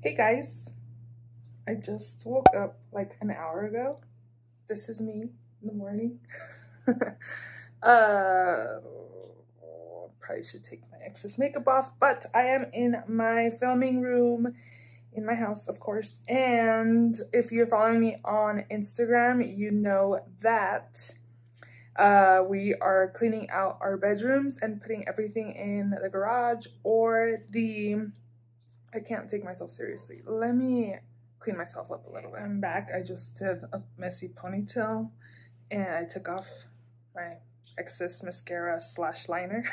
Hey guys, I just woke up like an hour ago. This is me in the morning. Probably should take my excess makeup off, but I am in my filming room in my house, of course. And if you're following me on Instagram, you know that we are cleaning out our bedrooms and putting everything in the garage or the I can't take myself seriously. Let me clean myself up a little bit. I'm back. I just did a messy ponytail and I took off my excess mascara / liner.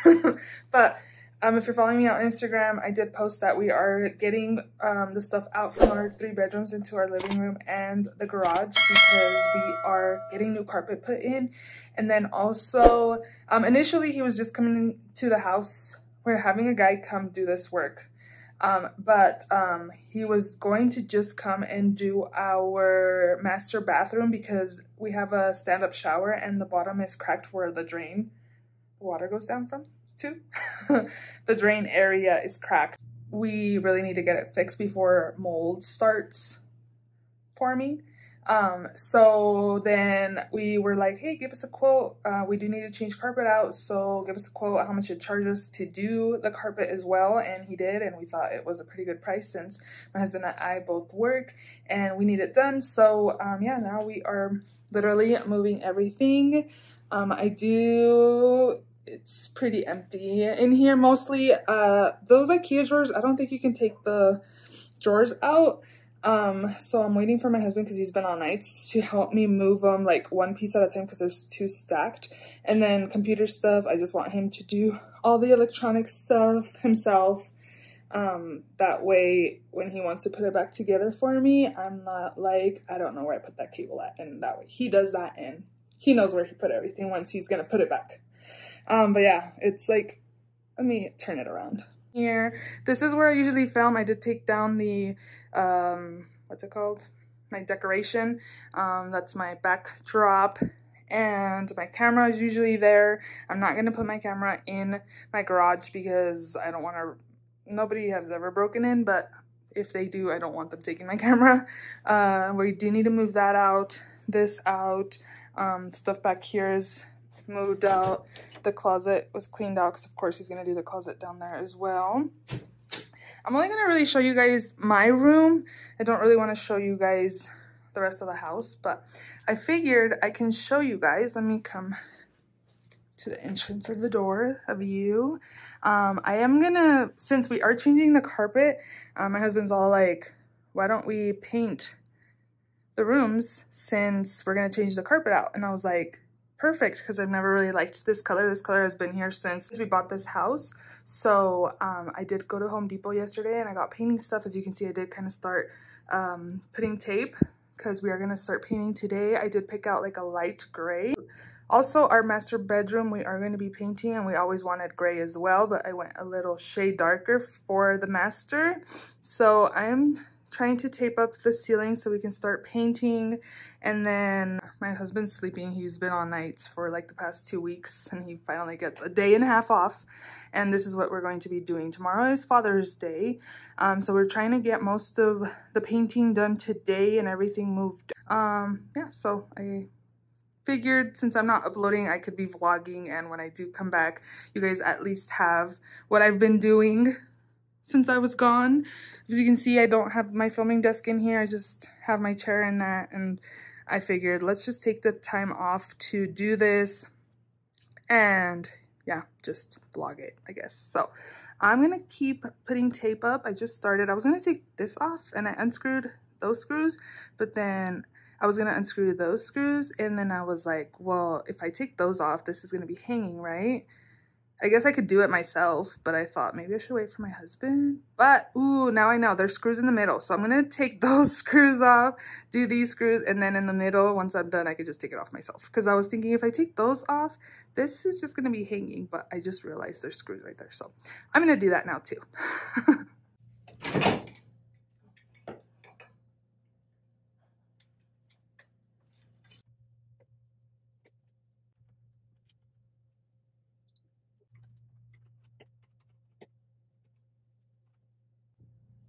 But if you're following me on Instagram, I did post that we are getting the stuff out from our 3 bedrooms into our living room and the garage because we are getting new carpet put in. And then also, initially he was just coming to the house. We're having a guy come do this work. But he was going to just come and do our master bathroom because we have a stand-up shower and the bottom is cracked where the drain water goes down from too. The drain area is cracked. We really need to get it fixed before mold starts forming. So then we were like, hey, give us a quote. We do need to change carpet out, so give us a quote how much it charges to do the carpet as well. And he did, and we thought it was a pretty good price since my husband and I both work and we need it done. So yeah, now we are literally moving everything. It's pretty empty in here mostly. Those IKEA drawers, I don't think you can take the drawers out. So I'm waiting for my husband because he's been on nights to help me move them like one piece at a time because there's 2 stacked. And then computer stuff, I just want him to do all the electronic stuff himself. That way when he wants to put it back together for me, I'm not like, I don't know where I put that cable at, and that way he does that and he knows where he put everything once he's gonna put it back. But yeah, it's like, let me turn it around. Here, this is where I usually film. I did take down the what's it called, my decoration. That's my backdrop, and my camera is usually there. I'm not gonna put my camera in my garage because I don't want to, nobody has ever broken in, but if they do, I don't want them taking my camera. We do need to move that out, this out. Stuff back here is moved out. The closet was cleaned out because of course he's gonna do the closet down there as well. I'm only gonna really show you guys my room. I don't really want to show you guys the rest of the house, but I figured I can show you guys. Let me come to the entrance of the door, a view. I am gonna, since we are changing the carpet, my husband's all like, why don't we paint the rooms since we're gonna change the carpet out? And I was like, perfect, because I've never really liked this color. This color has been here since we bought this house. So I did go to Home Depot yesterday and I got painting stuff. As you can see, I did kind of start putting tape because we are going to start painting today. I did pick out like a light gray. Also, our master bedroom, we are going to be painting, and we always wanted gray as well, but I went a little shade darker for the master. So I'm trying to tape up the ceiling so we can start painting. And then my husband's sleeping. He's been on nights for like the past 2 weeks, and he finally gets a day and a half off. And this is what we're going to be doing. Tomorrow is Father's Day. So we're trying to get most of the painting done today and everything moved. Yeah, so I figured since I'm not uploading, I could be vlogging, and when I do come back, you guys at least have what I've been doing since I was gone. As you can see, I don't have my filming desk in here. I just have my chair in that, and I figured let's just take the time off to do this and yeah, just vlog it, I guess. So I'm gonna keep putting tape up. I just started. I was gonna take this off and I unscrewed those screws, but then I was gonna unscrew those screws, and then I was like, well, if I take those off, this is gonna be hanging, right? I guess I could do it myself, but I thought maybe I should wait for my husband. But, ooh, now I know there's screws in the middle. So I'm going to take those screws off, do these screws, and then in the middle, once I'm done, I could just take it off myself. Because I was thinking if I take those off, this is just going to be hanging. But I just realized there's screws right there. So I'm going to do that now too.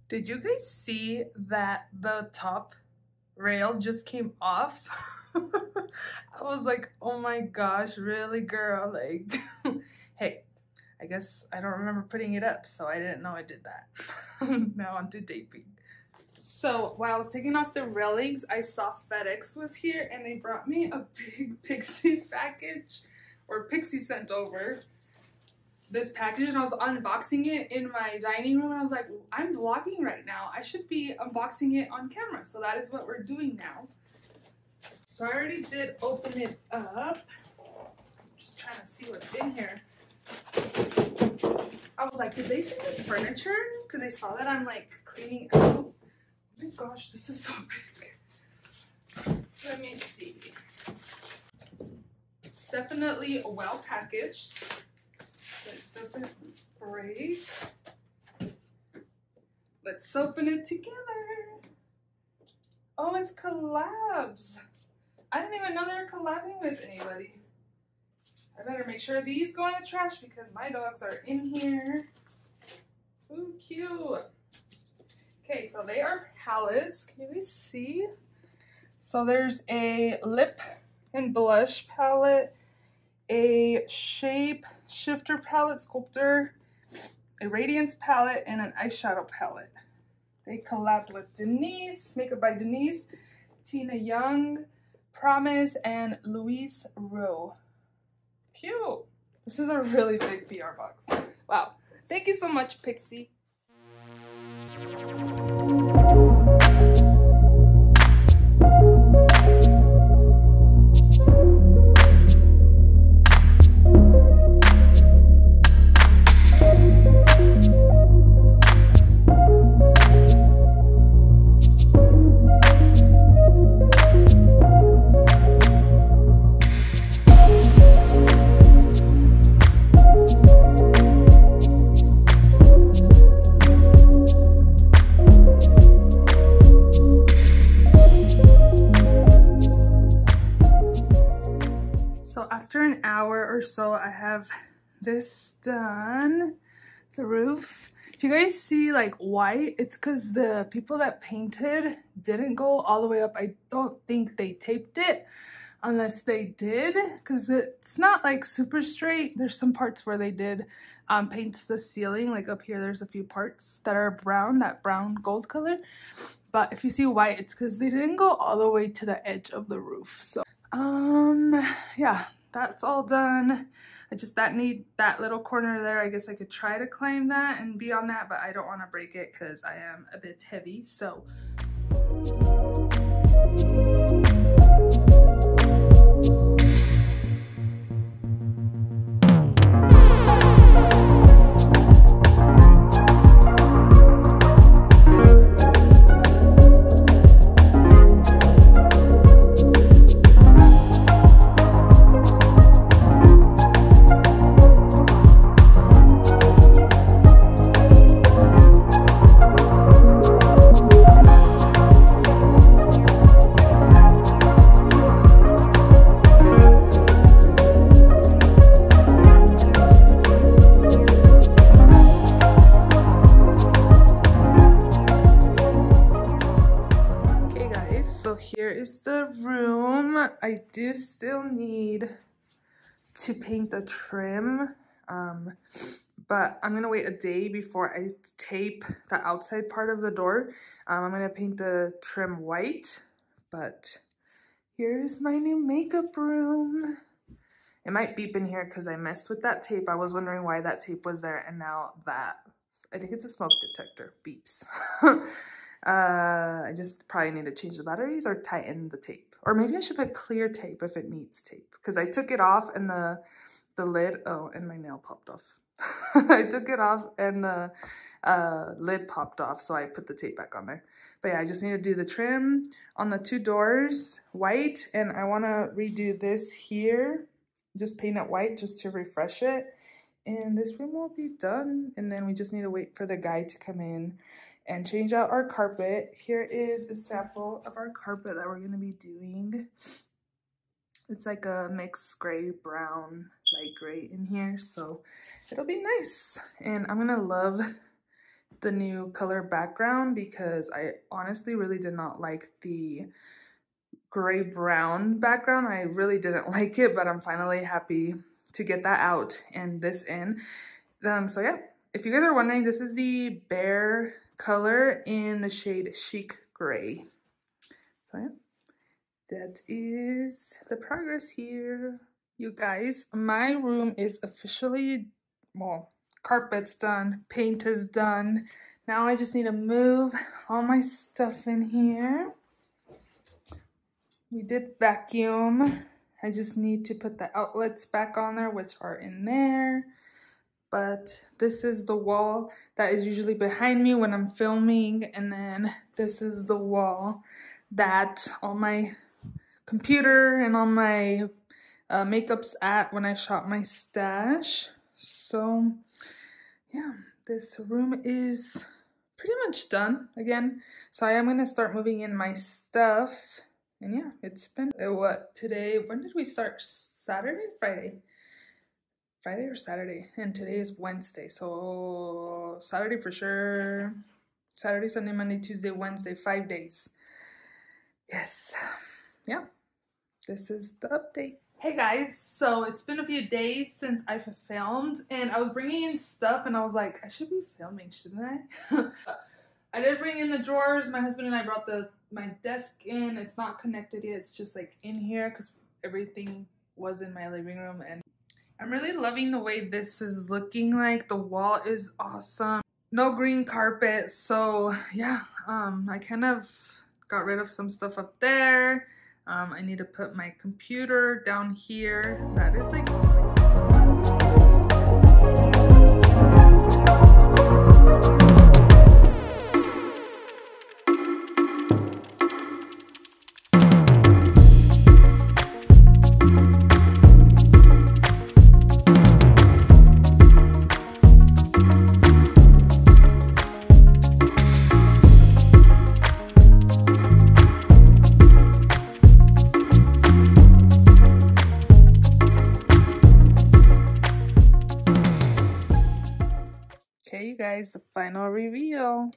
Did you guys see that the top rail just came off? I was like, oh my gosh, really, girl? Like, hey, I guess I don't remember putting it up, so I didn't know I did that. Now on to taping. So while I was taking off the railings, I saw FedEx was here and they brought me a big Pixi package, or Pixi sent over this package, and I was unboxing it in my dining room, and I was like, I'm vlogging right now. I should be unboxing it on camera. So that is what we're doing now. So I already did open it up. Just trying to see what's in here. I was like, did they send me furniture? Because they saw that I'm like cleaning out. Oh my gosh, this is so big. Let me see. It's definitely well packaged. It doesn't break. Let's open it together. Oh, it's collabs. I didn't even know they were collabing with anybody. I better make sure these go in the trash because my dogs are in here. Ooh, cute. Okay, so they are palettes. Can you guys see? So there's a lip and blush palette, a shape shifter palette, sculptor, a radiance palette, and an eyeshadow palette. They collabed with Denise, Makeup by Denise, Tina Young, Promise, and Louise Rowe. Cute. This is a really big PR box. Wow. Thank you so much, Pixi. After an hour or so, I have this done, the roof. If you guys see like white, it's because the people that painted didn't go all the way up. I don't think they taped it unless they did, because it's not like super straight. There's some parts where they did paint the ceiling, like up here there's a few parts that are brown, that brown gold color. But if you see white, it's because they didn't go all the way to the edge of the roof. So yeah, that's all done. I just need that little corner there. I guess I could try to climb that and be on that, but I don't want to break it because I am a bit heavy. So here is the room. I do still need to paint the trim, but I'm gonna wait a day before I tape the outside part of the door. I'm gonna paint the trim white, but here's my new makeup room. It might beep in here because I messed with that tape. I was wondering why that tape was there, and now that, I think it's a smoke detector, beeps. I just probably need to change the batteries or tighten the tape. Or maybe I should put clear tape if it needs tape. Because I took it off and the lid, oh, and my nail popped off. I took it off and the lid popped off, so I put the tape back on there. But yeah, I just need to do the trim on the two doors, white, and I want to redo this here. Just paint it white just to refresh it. And this room will be done. And then we just need to wait for the guy to come in and change out our carpet. Here is a sample of our carpet that we're going to be doing. It's like a mixed gray, brown, light gray in here. So it'll be nice. And I'm going to love the new color background because I honestly really did not like the gray brown background. I really didn't like it, but I'm finally happy to get that out and this in. So yeah, if you guys are wondering, this is the Bare color in the shade Chic Gray. So yeah, that is the progress here. You guys, my room is officially, well, carpet's done, paint is done. Now I just need to move all my stuff in here. We did vacuum. I just need to put the outlets back on there, which are in there. But this is the wall that is usually behind me when I'm filming. And then this is the wall that all my computer and all my makeup's at when I shop my stash. So yeah, this room is pretty much done again. So I am going to start moving in my stuff. And yeah, it's been, what, today, when did we start? Saturday? Friday or Saturday? And today is Wednesday, so Saturday for sure. Saturday, Sunday, Monday, Tuesday, Wednesday, 5 days. Yes. Yeah, this is the update. Hey guys, so it's been a few days since I've filmed, and I was bringing in stuff and I was like, I should be filming, shouldn't I? I did bring in the drawers. My husband and I brought my desk in. It's not connected yet. It's just like in here because everything was in my living room. And I'm really loving the way this is looking like. The wall is awesome. No green carpet. So yeah, I kind of got rid of some stuff up there. I need to put my computer down here. That is like... Okay, you guys, the final reveal.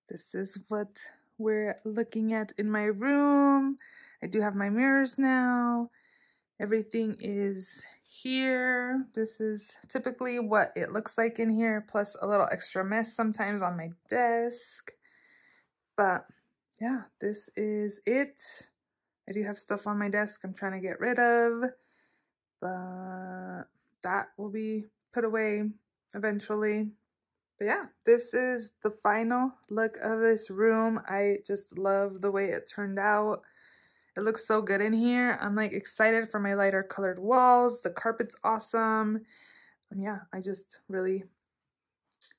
This is what we're looking at in my room. I do have my mirrors now. Everything is here. This is typically what it looks like in here, plus a little extra mess sometimes on my desk. But yeah, this is it. I do have stuff on my desk I'm trying to get rid of, but that will be put away eventually. But yeah, this is the final look of this room. I just love the way it turned out. It looks so good in here. I'm like excited for my lighter colored walls. The carpet's awesome. And yeah, I just really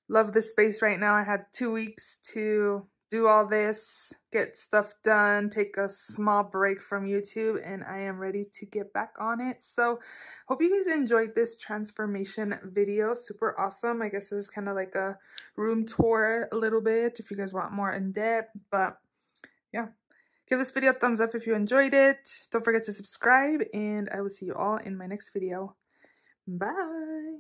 love this space right now. I had 2 weeks to do all this, get stuff done, take a small break from YouTube, and I am ready to get back on it. So hope you guys enjoyed this transformation video. Super awesome. I guess this is kind of like a room tour a little bit if you guys want more in depth. But yeah, give this video a thumbs up if you enjoyed it. Don't forget to subscribe, and I will see you all in my next video. Bye.